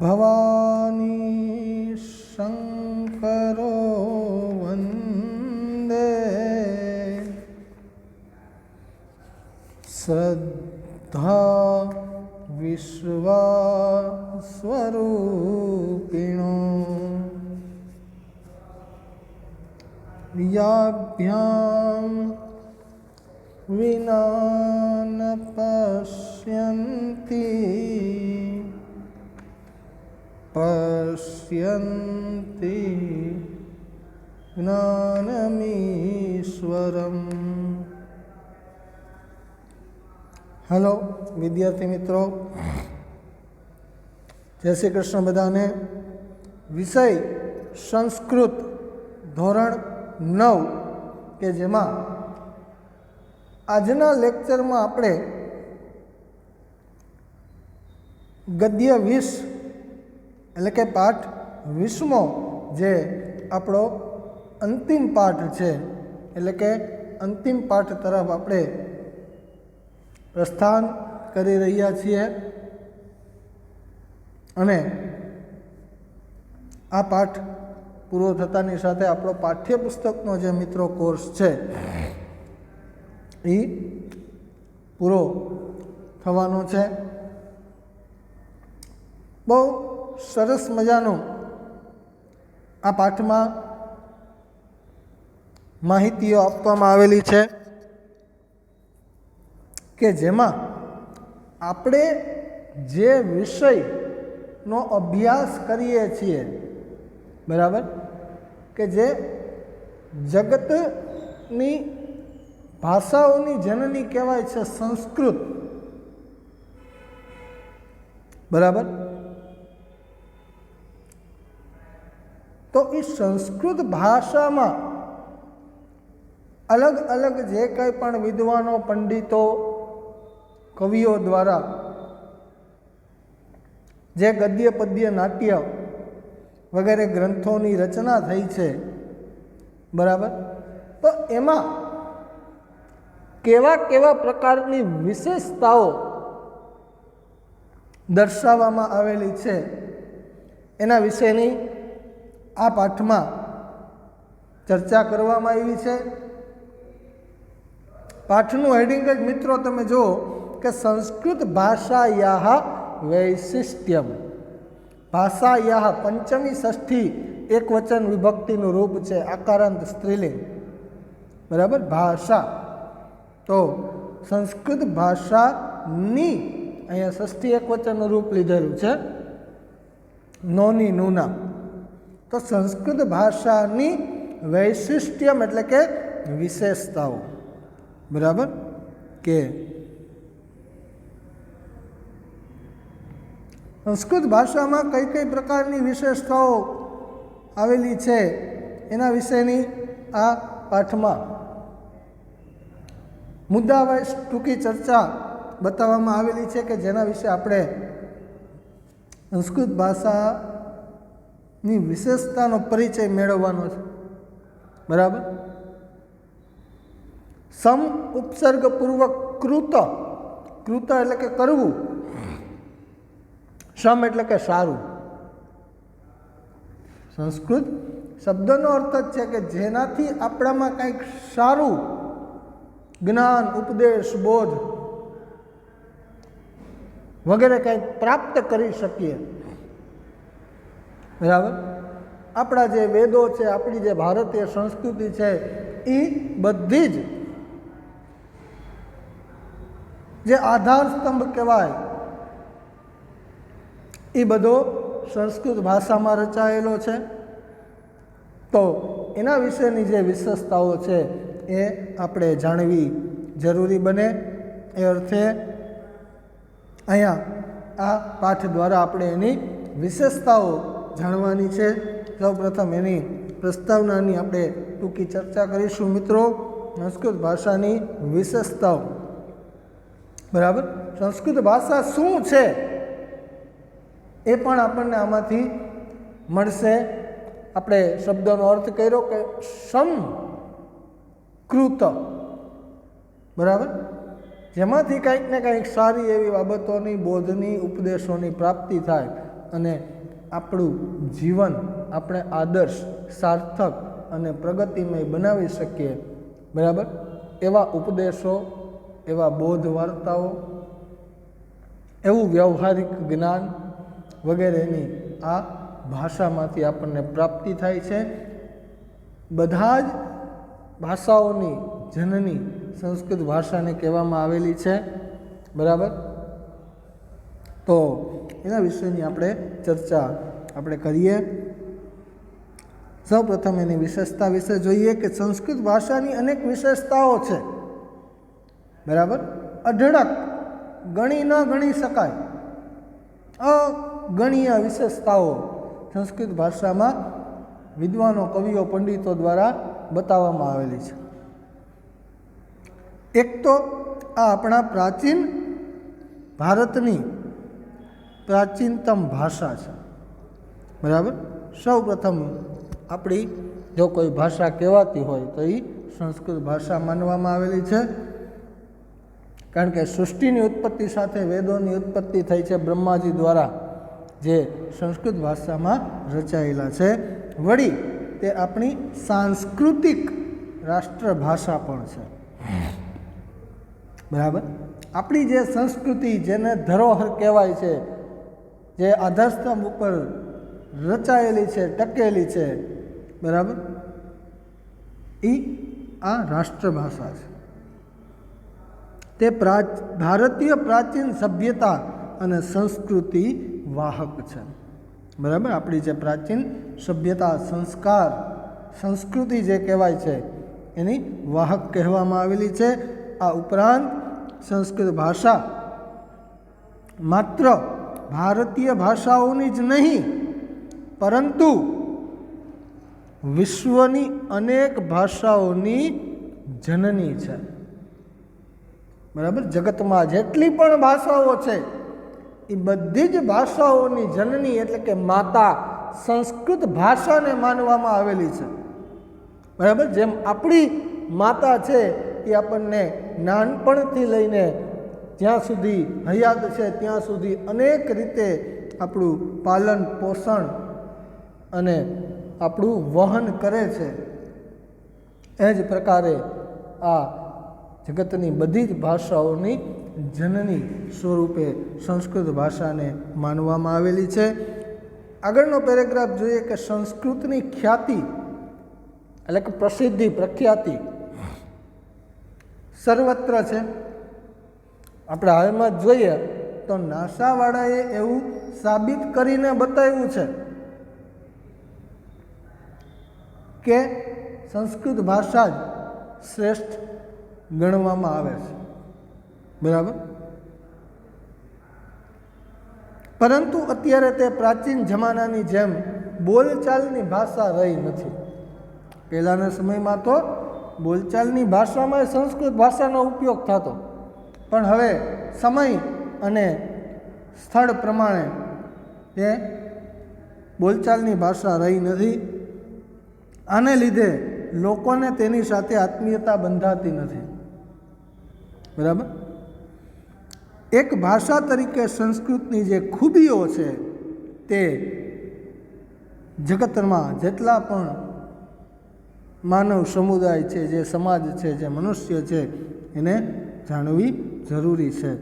ભવાની શંકરો વંદે શ્રદ્ધા વિશ્વાસ્વરૂપિણો યાભ્યામ વિના ન પશ્યન્તિ પશ્યન્તિ જ્ઞાનમીશ્વરમ. હેલો વિદ્યાર્થી મિત્રો, જય શ્રી કૃષ્ણ બધાને. વિષય સંસ્કૃત ધોરણ 9 કે જેમાં આજના લેક્ચરમાં આપણે ગદ્ય 20 એટલે કે પાઠ 20મો જે આપણો અંતિમ પાઠ છે, એટલે કે અંતિમ પાઠ તરફ આપણે પ્રસ્થાન કરી રહ્યા છીએ. અને આ પાઠ પૂરો થતાની સાથે આપણો પાઠ્યપુસ્તકનો જે મિત્રો કોર્સ છે એ પૂરો થવાનો છે. બહુ સરસ મજાનું આ પાઠમાં માહિતીઓ આપવામાં આવેલી છે કે જેમાં આપણે જે વિષયનો અભ્યાસ કરીએ છીએ, બરાબર, કે જે જગતની ભાષાઓની જનની કહેવાય છે સંસ્કૃત, બરાબર. તો એ સંસ્કૃત ભાષામાં અલગ અલગ જે કંઈ પણ વિદ્વાનો, પંડિતો, કવિઓ દ્વારા જે ગદ્ય, પદ્ય, નાટ્ય વગેરે ગ્રંથોની રચના થઈ છે, બરાબર, તો એમાં કેવા કેવા પ્રકારની વિશેષતાઓ દર્શાવવામાં આવેલી છે એના વિશેની આ પાઠમાં ચર્ચા કરવામાં આવી છે. પાઠનું હેડિંગ જ મિત્રો તમે જુઓ કે સંસ્કૃત ભાષાયાઃ વૈશિષ્ટ્યમ. ભાષાયાઃ પંચમી ષષ્ઠી એકવચન વિભક્તિનું રૂપ છે, આકારાંત સ્ત્રીલિંગ, બરાબર. ભાષા તો સંસ્કૃત ભાષાની અહીંયા ષષ્ઠી એકવચનનું રૂપ લીધેલું છે, નોની નુના. તો સંસ્કૃત ભાષાની વૈશિષ્ટ્યમ એટલે કે વિશેષતાઓ, બરાબર, કે સંસ્કૃત ભાષામાં કઈ કઈ પ્રકારની વિશેષતાઓ આવેલી છે એના વિશેની આ પાઠમાં મુદ્દાવાઇઝ ટૂંકી ચર્ચા બતાવવામાં આવેલી છે કે જેના વિશે આપણે સંસ્કૃત ભાષાની વિશેષતાનો પરિચય મેળવવાનો છે, બરાબર. સમ ઉપસર્ગપૂર્વક કૃત, કૃત એટલે કે કરવું, સમ એટલે કે સારું. સંસ્કૃત શબ્દનો અર્થ જ છે કે જેનાથી આપણામાં કંઈક સારું જ્ઞાન, ઉપદેશ, બોધ વગેરે કંઈક પ્રાપ્ત કરી શકીએ, બરાબર. આપણા જે વેદો છે, આપણી જે ભારતીય સંસ્કૃતિ છે, એ બધી જ જે આધાર સ્તંભ કહેવાય એ બધો સંસ્કૃત ભાષામાં રચાયેલો છે. તો એના વિશેની જે વિશેષતાઓ છે એ આપણે જાણવી જરૂરી બને. એ અર્થે અહીંયા આ પાઠ દ્વારા આપણે એની વિશેષતાઓ જાણવાની છે. સૌપ્રથમ એની પ્રસ્તાવનાની આપણે ટૂંકી ચર્ચા કરીશું મિત્રો. સંસ્કૃત ભાષાની વિશેષતાઓ, બરાબર. સંસ્કૃત ભાષા શું છે એ પણ આપણને આમાંથી મળશે. આપણે શબ્દનો અર્થ કર્યો કે સંકૃત, બરાબર, જેમાંથી કંઈક ને કંઈક સારી એવી બાબતોની, બોધની, ઉપદેશોની પ્રાપ્તિ થાય. અને આપણું જીવન આપણે આદર્શ, સાર્થક અને પ્રગતિમય બનાવી શકીએ, બરાબર, એવા ઉપદેશો, એવા બોધ વાર્તાઓ, એવું વ્યવહારિક જ્ઞાન વગેરેની આ ભાષામાંથી આપણને પ્રાપ્તિ થાય છે. બધા જ ભાષાઓની જનની સંસ્કૃત ભાષાને કહેવામાં આવેલી છે, બરાબર. તો એના વિશેની આપણે ચર્ચા કરીએ. સૌપ્રથમ એની વિશેષતા વિશે જોઈએ કે સંસ્કૃત ભાષાની અનેક વિશેષતાઓ છે, બરાબર. અઢળક, ગણી ન ગણી શકાય અગણ્ય વિશેષતાઓ સંસ્કૃત ભાષામાં વિદ્વાનો, કવિઓ, પંડિતો દ્વારા બતાવવામાં આવેલી છે. એક તો આ આપણા પ્રાચીન ભારતની પ્રાચીનતમ ભાષા છે, બરાબર. સૌ પ્રથમ આપણી જો કોઈ ભાષા કહેવાતી હોય તો એ સંસ્કૃત ભાષા માનવામાં આવેલી છે, કારણ કે સૃષ્ટિની ઉત્પત્તિ સાથે વેદોની ઉત્પત્તિ થઈ છે બ્રહ્માજી દ્વારા, જે સંસ્કૃત ભાષામાં રચાયેલા છે. વળી તે આપણી સાંસ્કૃતિક રાષ્ટ્રભાષા પણ છે, બરાબર. આપણી જે સંસ્કૃતિ, જેને ધરોહર કહેવાય છે, જે આધારસ્તંભ ઉપર રચાયેલી છે, ટકેલી છે, બરાબર, એ આ રાષ્ટ્રભાષા છે. તે ભારતીય પ્રાચીન સભ્યતા અને સંસ્કૃતિ વાહક છે, બરાબર. આપણી જે પ્રાચીન સભ્યતા, સંસ્કાર, સંસ્કૃતિ જે કહેવાય છે એની વાહક કહેવામાં આવેલી છે. આ ઉપરાંત સંસ્કૃત ભાષા માત્ર ભારતીય ભાષાઓની જ નહીં, પરંતુ વિશ્વની અનેક ભાષાઓની જનની છે, બરાબર. જગતમાં જેટલી પણ ભાષાઓ છે એ બધી જ ભાષાઓની જનની એટલે કે માતા સંસ્કૃત ભાષાને માનવામાં આવેલી છે, બરાબર. જેમ આપણી માતા છે એ આપણને નાનપણથી લઈને જ્યાં સુધી હયાત છે ત્યાં સુધી અનેક રીતે આપણું પાલન પોષણ અને આપણું વહન કરે છે, એ જ પ્રકારે આ જગતની બધી જ ભાષાઓની જનની સ્વરૂપે સંસ્કૃત ભાષાને માનવામાં આવેલી છે. આગળનો પેરેગ્રાફ જોઈએ કે સંસ્કૃતની ખ્યાતિ એટલે કે પ્રસિદ્ધિ, પ્રખ્યાતિ સર્વત્ર છે. આપણે હાલમાં જોઈએ તો નાસાવાળાએ એવું સાબિત કરીને બતાવ્યું છે કે સંસ્કૃત ભાષા જ શ્રેષ્ઠ ગણવામાં આવે છે, બરાબર. પરંતુ અત્યારે તે પ્રાચીન જમાનાની જેમ બોલચાલની ભાષા રહી નથી. પહેલાંના સમયમાં તો બોલચાલની ભાષામાં સંસ્કૃત ભાષાનો ઉપયોગ થતો, પણ હવે સમય અને સ્થળ પ્રમાણે તે બોલચાલની ભાષા રહી નથી. આને લીધે લોકોને તેની સાથે આત્મીયતા બંધાતી નથી, બરાબર. એક ભાષા તરીકે સંસ્કૃતની જે ખૂબીઓ છે તે જગતમાં જેટલા પણ માનવ સમુદાય છે, જે સમાજ છે, જે મનુષ્ય છે, એને જાણવી જરૂરી છે.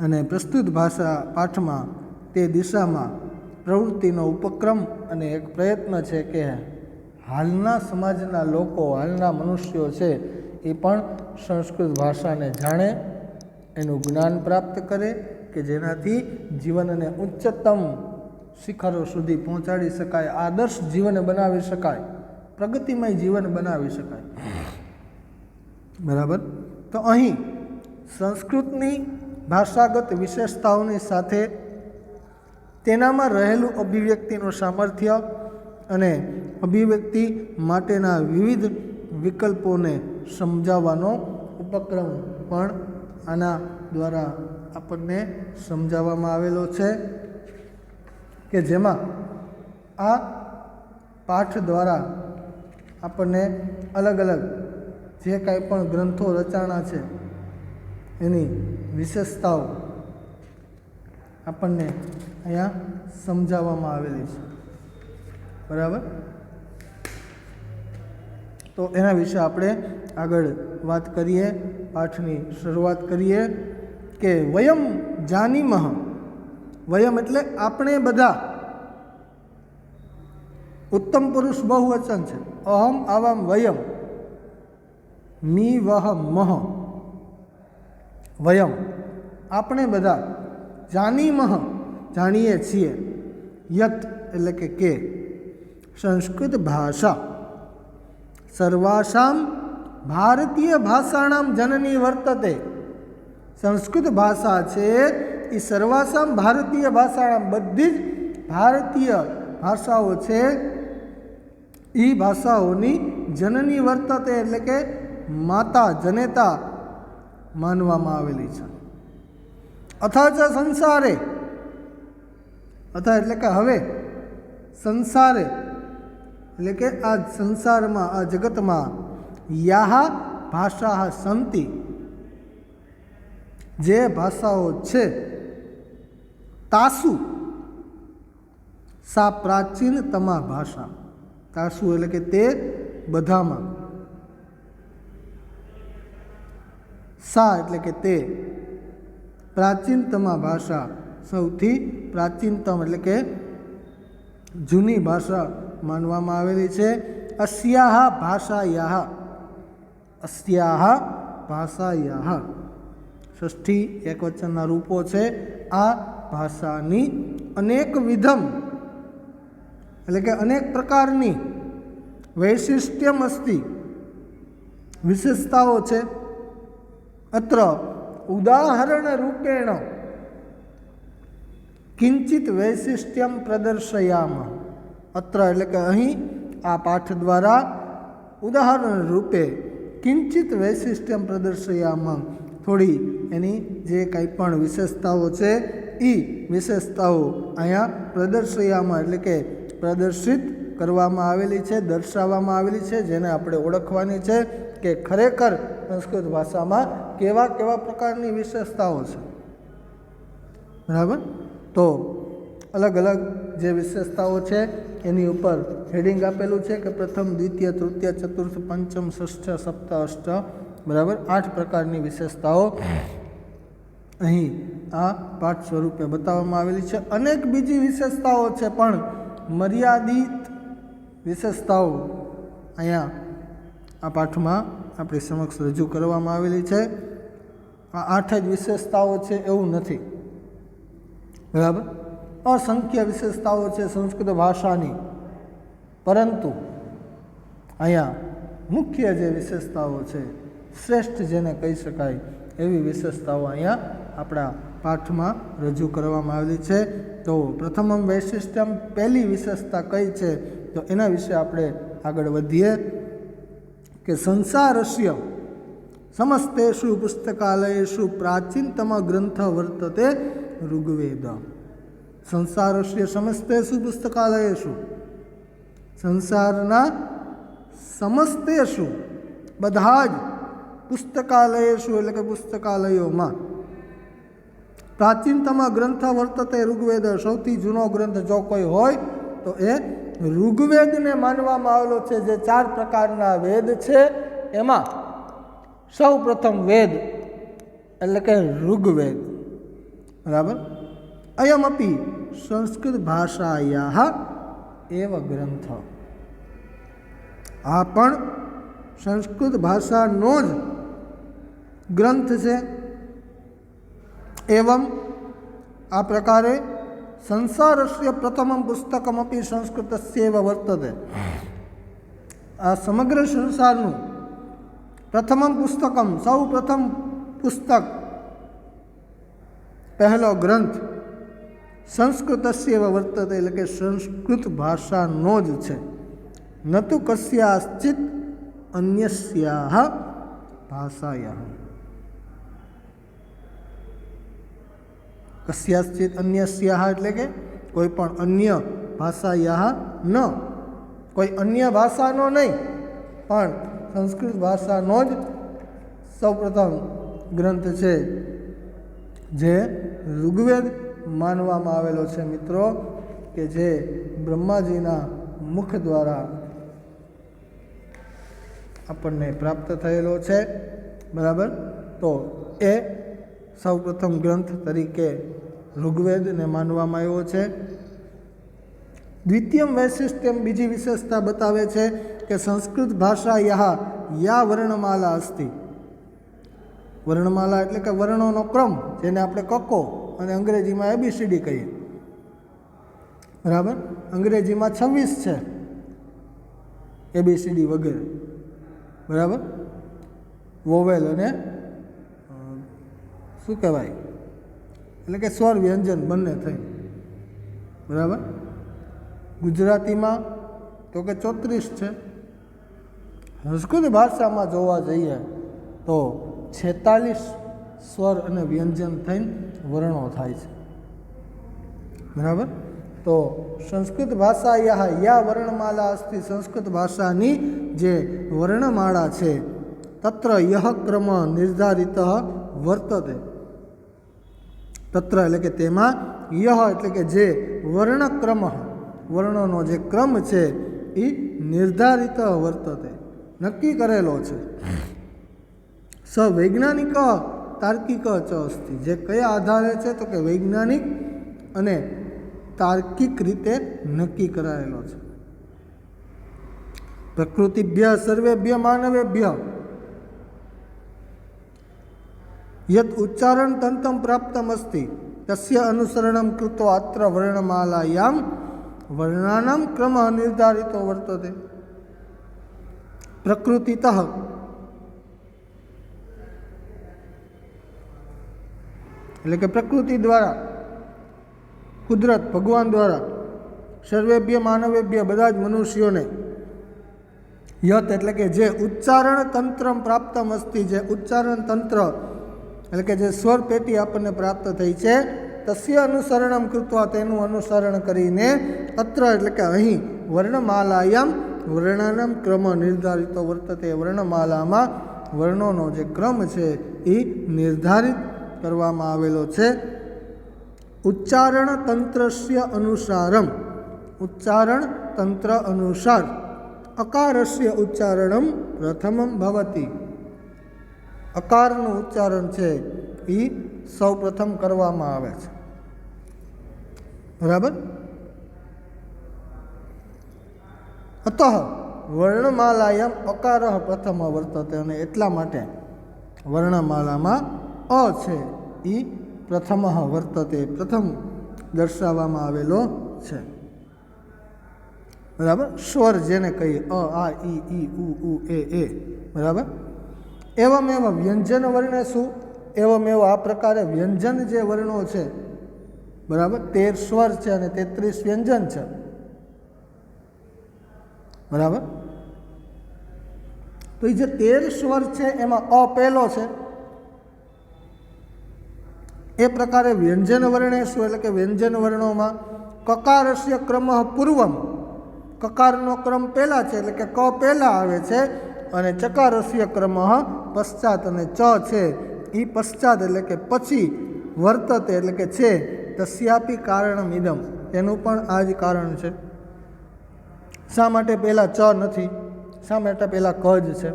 અને પ્રસ્તુત ભાષા પાઠમાં તે દિશામાં પ્રવૃત્તિનો ઉપક્રમ અને એક પ્રયત્ન છે કે હાલના સમાજના લોકો, હાલના મનુષ્યો છે એ પણ સંસ્કૃત ભાષાને જાણે, એનું જ્ઞાન પ્રાપ્ત કરે કે જેનાથી જીવનને ઉચ્ચતમ શિખરો સુધી પહોંચાડી શકાય, આદર્શ જીવન બનાવી શકાય, પ્રગતિમય જીવન બનાવી શકાય, બરાબર. તો અહીં સંસ્કૃતની ભાષાગત વિશેષતાઓની સાથે તેનામાં રહેલું અભિવ્યક્તિનું સામર્થ્ય અને અભિવ્યક્તિ માટેના વિવિધ વિકલ્પોને સમજાવવાનો ઉપક્રમ પણ આના દ્વારા આપણને સમજાવવામાં આવેલો છે, કે જેમાં આ પાઠ દ્વારા આપણને અલગ અલગ જે કાંઈ પણ ગ્રંથો રચાણા છે એની વિશેષતાઓ આપણને અહીંયા સમજાવવામાં આવેલી છે, બરાબર. તો એના વિશે આપણે આગળ વાત કરીએ, પાઠની શરૂઆત કરીએ કે વયમ જાનીમહ. વયમ એટલે આપણે બધા. ઉત્તમ પુરુષ બહુવચન છે. અહમ આવામ વયમ, મી વહ મહ. વયમ આપણે બધા, જાનીમહ જાણીએ છીએ, યત એટલે કે સંસ્કૃત ભાષા સર્વાસામ ભારતીય ભાષાણામ જનની વર્તતે. સંસ્કૃત ભાષા છે એ સર્વાસામ ભારતીય ભાષાણામ, બધી જ ભારતીય ભાષાઓ છે એ ભાષાઓની જનની વર્તતે એટલે કે માતા, જનેતા માનવામાં આવેલી છે. અથાચ સંસારે, અથા એટલે કે હવે, સંસારે એટલે કે આ સંસારમાં, આ જગતમાં, યાહ ભાષા સંતિ જે ભાષાઓ છે, તાસુ સા પ્રાચીનતમા ભાષા. તાસુ એટલે કે તે બધામાં, સા એટલે કે તે, પ્રાચીનતમા ભાષા સૌથી પ્રાચીનતમ એટલે કે જૂની ભાષા માનવામાં આવેલી છે. અસ્યાહ ભાષાયાહ, અસ્યાહ ભાષાયાહ ષષ્ઠી એકવચનના રૂપો છે. આ ભાષાની અનેક વિધમ એટલે કે અનેક પ્રકારની વૈશિષ્ટ્યમ અસ્તિ વિશેષતાઓ છે. અત્ર ઉદાહરણ રૂપેણ કિંચિત વૈશિષ્ટ્યમ પ્રદર્શયામઃ. અત્ર એટલે કે અહીં આ પાઠ દ્વારા ઉદાહરણ રૂપે કિંચિત વૈશિષ્ટ્યમ પ્રદર્શયામઃ થોડી એની જે કંઈ પણ વિશેષતાઓ છે એ વિશેષતાઓ અહીંયા પ્રદર્શયામઃ એટલે કે પ્રદર્શિત કરવામાં આવેલી છે, દર્શાવવામાં આવેલી છે, જેને આપણે ઓળખવાની છે કે ખરેખર સંસ્કૃત ભાષામાં કેવા કેવા પ્રકારની વિશેષતાઓ છે, બરાબર. તો અલગ અલગ જે વિશેષતાઓ છે એની ઉપર હેડિંગ આપેલું છે કે પ્રથમ, દ્વિતીય, તૃતીય, ચતુર્થ, પંચમ, ષષ્ઠ, સપ્ત, અષ્ટ, બરાબર 8 પ્રકારની વિશેષતાઓ અહીં આ પાઠ સ્વરૂપે બતાવવામાં આવેલી છે. અનેક બીજી વિશેષતાઓ છે પણ મર્યાદિત વિશેષતાઓ અહીંયા આ પાઠમાં આપણી સમક્ષ રજૂ કરવામાં આવેલી છે. આ 8 જ વિશેષતાઓ છે એવું નથી, બરાબર. અસંખ્ય વિશેષતાઓ છે સંસ્કૃત ભાષાની, પરંતુ અહીંયા મુખ્ય જે વિશેષતાઓ છે, શ્રેષ્ઠ જેને કહી શકાય એવી વિશેષતાઓ અહીંયા આપણા પાઠમાં રજૂ કરવામાં આવેલી છે. તો પ્રથમમ વૈશિષ્ટ્યમ, પહેલી વિશેષતા કઈ છે તો એના વિશે આપણે આગળ વધીએ કે સંસારસ્ય સમસ્તેષુ પુસ્તકાલયેષુ પ્રાચીનતમ ગ્રંથ વર્તતે ઋગ્વેદ. સંસારસ્ય સમસ્તેષુ પુસ્તકાલયેષુ, સંસારના સમસ્તેષુ બધા જ પુસ્તકાલયેષુ એટલે કે પુસ્તકાલયોમાં પ્રાચીનતમ ગ્રંથ વર્તતે ઋગ્વેદ, સૌથી જૂનો ગ્રંથ જો કોઈ હોય તો એ ઋગ્વેદને માનવામાં આવેલો છે. જે 4 પ્રકારના વેદ છે એમાં સૌ પ્રથમ વેદ એટલે કે ઋગ્વેદ, બરાબર. અયમપી સંસ્કૃત ભાષાયાહ એવ ગ્રંથ. આ પણ સંસ્કૃત ભાષાનો જ ગ્રંથ છે. એવમ આ પ્રકારે સંસારસ્ય પ્રથમમ પુસ્તકમપી સંસ્કૃતસ્યૈવ વર્તતે. આ સમગ્ર સંસારનું પ્રથમમ પુસ્તકમ, સૌ પ્રથમ પુસ્તક, પહેલો ગ્રંથ સંસ્કૃતસ્યૈવ વર્તતે એટલે કે સંસ્કૃત ભાષાનો જ છે. ન તો કસ્યાશ્ચિત અન્યસ્યાહ ભાષાયાહ. કસ્યાશ્ચિત અન્યસ્યાહ એટલે કે કોઈ પણ અન્ય ભાષાયાહ ન, કોઈ અન્ય ભાષાનો નહીં પણ સંસ્કૃત ભાષાનો જ સૌપ્રથમ ગ્રંથ છે જે ઋગ્વેદ માનવામાં આવેલો છે મિત્રો, કે જે બ્રહ્માજીના મુખ દ્વારા આપણને પ્રાપ્ત થયેલો છે. બરાબર. તો એ સૌપ્રથમ ગ્રંથ તરીકે ઋગ્વેદને માનવામાં આવ્યો છે. દ્વિતીયમ વૈશિષ્ટ્યમ, બીજી વિશેષતા બતાવે છે કે સંસ્કૃત ભાષા યા વર્ણમાલા અસ્તિ. વર્ણમાલા એટલે કે વર્ણોનો ક્રમ, જેને આપણે કક્કો અને અંગ્રેજીમાં ABCD કહીએ. બરાબર. અંગ્રેજીમાં 26 છે ABCD વગેરે. બરાબર. વોવેલ અને શું કહેવાય, એટલે કે સ્વર વ્યંજન બંને થઈ. બરાબર. ગુજરાતીમાં તો કે 34 છે. સંસ્કૃત ભાષામાં જોવા જઈએ તો 46 સ્વર અને વ્યંજન થઈને વર્ણો થાય છે. બરાબર. તો સંસ્કૃત ભાષા યા વર્ણમાલા અસ્તિ, સંસ્કૃત ભાષાની જે વર્ણમાળા છે, તત્ર યહ ક્રમ નિર્ધારિત વર્તતે. તત્ર એટલે કે તેમાં, યહ એટલે કે જે, વર્ણક્રમ વર્ણોનો જે ક્રમ છે એ નિર્ધારિત વર્તતે નક્કી કરેલો છે. સ વૈજ્ઞાનિક તાર્કિક ચ અસ્તિ, જે કયા આધારે છે તો કે વૈજ્ઞાનિક અને તાર્કિક રીતે નક્કી કરાયેલો છે. પ્રકૃતિભ્ય સર્વેભ્ય માનવેભ્ય યત ઉચ્ચારણ તંતમ પ્રાપ્તમ અસ્તિ તસ્ય અનુસરણમ કૃત્વા અત્ર વર્ણમાલાયામ વર્ણાનામ ક્રમ નિર્ધારિતો વર્તતે. પ્રકૃતિતઃ એટલે કે પ્રકૃતિ દ્વારા, કુદરત ભગવાન દ્વારા, સર્વેભ્ય માનવેભ્ય બધા જ મનુષ્યોને, યત એટલે કે જે ઉચ્ચારણ તંત્ર પ્રાપ્તમ અસ્તિ, જે ઉચ્ચારણ તંત્ર એટલે કે જે સ્વર પેટી આપણને પ્રાપ્ત થઈ છે, તસ્ય અનુસરણમ કૃત્વા તેનું અનુસરણ કરીને, અત્ર એટલે કે અહીં, વર્ણમાલાયામ વર્ણાનામ ક્રમ નિર્ધારિતો વર્તતે, વર્ણમાલામાં વર્ણોનો જે ક્રમ છે એ નિર્ધારિત કરવામાં આવેલો છે. ઉચ્ચારણ તંત્રસ્ય અનુસારમ, ઉચ્ચારણ તંત્ર અનુસાર અકારસ્ય ઉચ્ચારણમ પ્રથમમ ભવતી. અકારનું ઉચ્ચારણ છે એ સૌ પ્રથમ કરવામાં આવે છે. બરાબર. અતઃ વર્ણમાલાયામ અકાર પ્રથમ વર્તતે, અને એટલા માટે વર્ણમાલામાં અ છે એ પ્રથમ વર્તતે, પ્રથમ દર્શાવવામાં આવેલો છે. બરાબર. સ્વર જેને કહીએ, અ આ ઈ ઉ એ. બરાબર. એવમેવ વ્યંજન વર્ણે શું, એવમેવ આ પ્રકારે વ્યંજન જે વર્ણો છે, બરાબર, 13 સ્વર છે અને 33 વ્યંજન છે. બરાબર. તો એ જે 13 સ્વર છે એમાં અ પહેલો છે. એ પ્રકારે વ્યંજન વર્ણે શું, એટલે કે વ્યંજન વર્ણોમાં કકારસ્ય ક્રમ પૂર્વમ, કકારનો ક્રમ પહેલા છે એટલે કે ક પહેલા આવે છે, અને ચકારસ્ય ક્રમ પશ્ચાત, અને ચ છે એ પશ્ચાત એટલે કે પછી, વર્તતે એટલે કે છે, તસ્યાપી કારણમ ઇદમ, એનું પણ આ જ કારણ છે. શા માટે પહેલાં ચ નથી, શા માટે પહેલાં ક જ છે.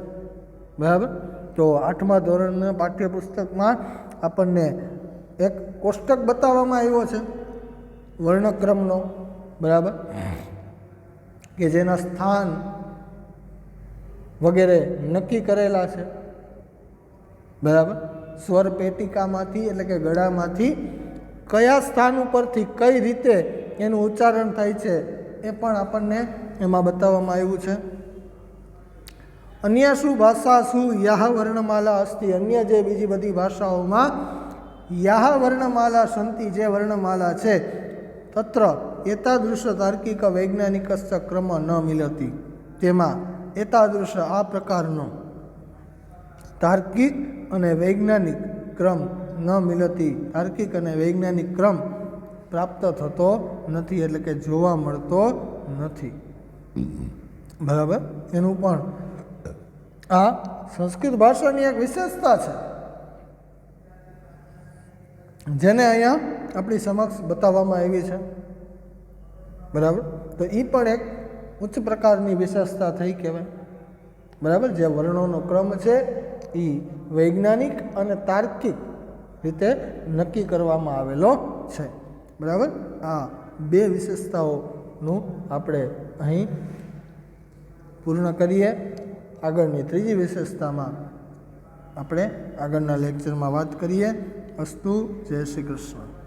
બરાબર. તો 8મા ધોરણના પાઠ્યપુસ્તકમાં આપણને એક કોષ્ટક બતાવવામાં આવ્યો છે વર્ણક્રમનો. બરાબર. કે જેના સ્થાન વગેરે નક્કી કરેલા છે. બરાબર. સ્વર પેટિકામાંથી એટલે કે ગળામાંથી કયા સ્થાન ઉપરથી કઈ રીતે એનું ઉચ્ચારણ થાય છે એ પણ આપણને એમાં બતાવવામાં આવ્યું છે. અન્ય શું ભાષા શું યાહ વર્ણમાલા અસ્તિ, અન્ય જે બીજી બધી ભાષાઓમાં યાહ વર્ણમાલા સંતિ, જે વર્ણમાલા છે, તત્ર એતાદૃશ તાર્કિક વૈજ્ઞાનિકસ્ચ ક્રમ ન મિલતી, તેમાં એતાદૃશ આ પ્રકારનો તાર્કિક અને વૈજ્ઞાનિક ક્રમ ન મિલતી, તાર્કિક અને વૈજ્ઞાનિક ક્રમ પ્રાપ્ત થતો નથી, એટલે કે જોવા મળતો નથી. બરાબર. એનું પણ આ સંસ્કૃત ભાષાની એક વિશેષતા છે, જેને અહીંયા આપણી સમક્ષ બતાવવામાં આવી છે, બરાબર. તો એ પણ એક ઉચ્ચ પ્રકારની વિશેષતા થઈ કહેવાય, બરાબર. જે વર્ણોનો ક્રમ છે એ વૈજ્ઞાનિક અને તાર્કિક રીતે નક્કી કરવામાં આવેલો છે, બરાબર. આ બે વિશેષતાઓનું આપણે અહીં પૂર્ણ કરીએ. આગળની ત્રીજી વિશેષતામાં આપણે આગળના લેક્ચરમાં વાત કરીએ. અસ્તુ. જય શ્રી કૃષ્ણ.